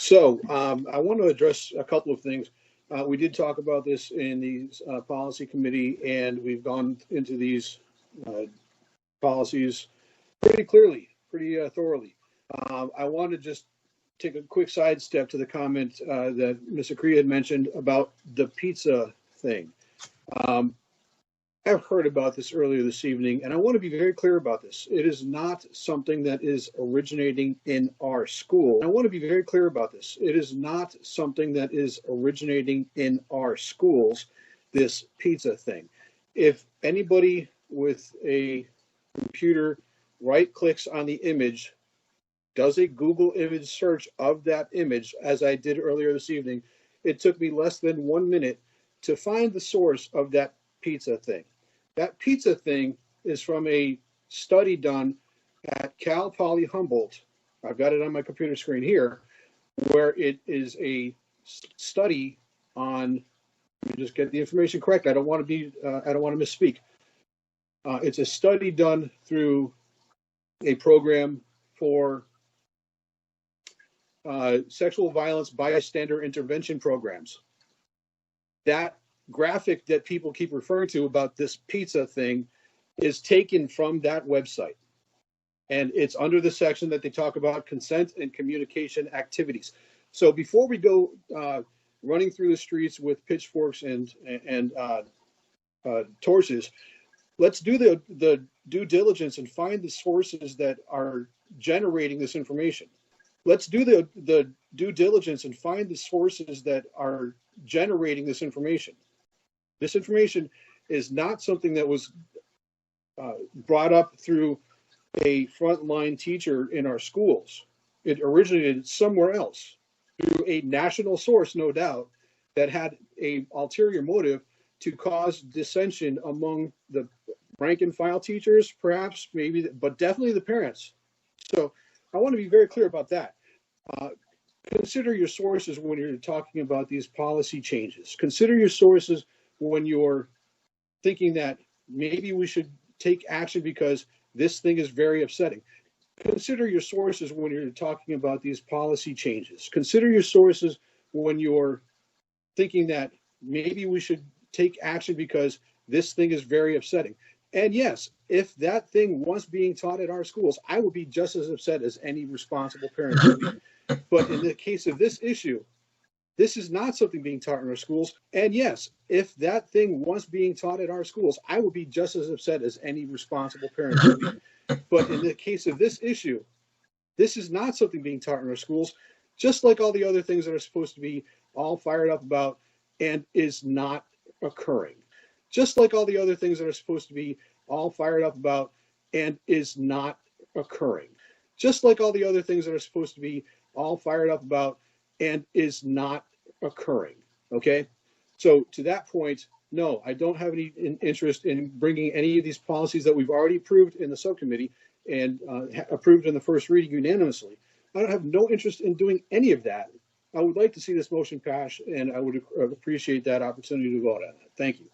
So I want to address a couple of things. We did talk about this in the policy committee, and we've gone into these policies pretty clearly, pretty thoroughly. I want to just take a quick sidestep to the comment that Ms. Acree had mentioned about the pizza thing. I've heard about this earlier this evening, and I want to be very clear about this. It is not something that is originating in our school. I want to be very clear about this. It is not something that is originating in our schools, this pizza thing. If anybody with a computer right-clicks on the image, does a Google image search of that image, as I did earlier this evening, it took me less than 1 minute to find the source of that pizza thing. That pizza thing is from a study done at Cal Poly Humboldt. I've got it on my computer screen here, where it is a study on, let me just get the information correct. I don't want to misspeak. It's a study done through a program for sexual violence bystander intervention programs. That graphic that people keep referring to about this pizza thing is taken from that website. And it's under the section that they talk about consent and communication activities. So before we go running through the streets with pitchforks and torches, let's do the due diligence and find the sources that are generating this information. Let's do the due diligence and find the sources that are generating this information. This information is not something that was brought up through a frontline teacher in our schools. It originated somewhere else through a national source, no doubt, that had an ulterior motive to cause dissension among the rank and file teachers, perhaps, maybe, but definitely the parents. So I want to be very clear about that. Consider your sources when you're talking about these policy changes. Consider your sources when you're thinking that maybe we should take action because this thing is very upsetting. Consider your sources when you're talking about these policy changes. Consider your sources when you're thinking that maybe we should take action because this thing is very upsetting. And yes, if that thing was being taught at our schools, I would be just as upset as any responsible parent would be. But in the case of this issue, this is not something being taught in our schools. And yes, if that thing was being taught at our schools, I would be just as upset as any responsible parent would be. But in the case of this issue, this is not something being taught in our schools, just like all the other things that are supposed to be all fired up about and is not occurring. Just like all the other things that are supposed to be all fired up about and is not occurring. Just like all the other things that are supposed to be all fired up about and is not occurring, okay? So to that point, no, I don't have any interest in bringing any of these policies that we've already approved in the subcommittee and approved in the first reading unanimously. I don't have no interest in doing any of that. I would like to see this motion pass, and I would appreciate that opportunity to vote on it. Thank you.